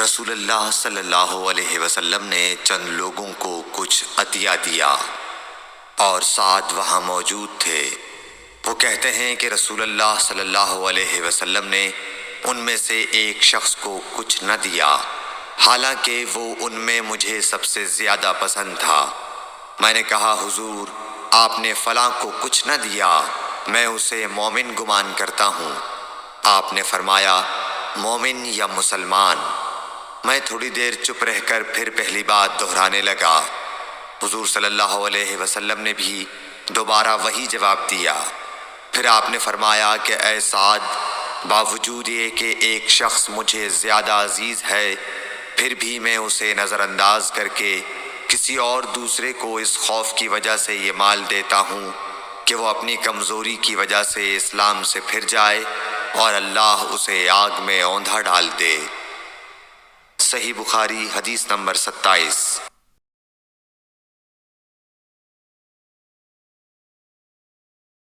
رسول اللہ صلی اللہ علیہ وسلم نے چند لوگوں کو کچھ عطیہ دیا اور سعد وہاں موجود تھے۔ وہ کہتے ہیں کہ رسول اللہ صلی اللہ علیہ وسلم نے ان میں سے ایک شخص کو کچھ نہ دیا، حالانکہ وہ ان میں مجھے سب سے زیادہ پسند تھا۔ میں نے کہا حضور، آپ نے فلاں کو کچھ نہ دیا، میں اسے مومن گمان کرتا ہوں۔ آپ نے فرمایا مومن یا مسلمان؟ میں تھوڑی دیر چپ رہ کر پھر پہلی بات دہرانے لگا۔ حضور صلی اللہ علیہ وسلم نے بھی دوبارہ وہی جواب دیا۔ پھر آپ نے فرمایا کہ اے سعد، باوجود یہ کہ ایک شخص مجھے زیادہ عزیز ہے، پھر بھی میں اسے نظر انداز کر کے کسی اور دوسرے کو اس خوف کی وجہ سے یہ مال دیتا ہوں کہ وہ اپنی کمزوری کی وجہ سے اسلام سے پھر جائے اور اللہ اسے آگ میں اوندھا ڈال دے۔ صحیح بخاری حدیث نمبر 27۔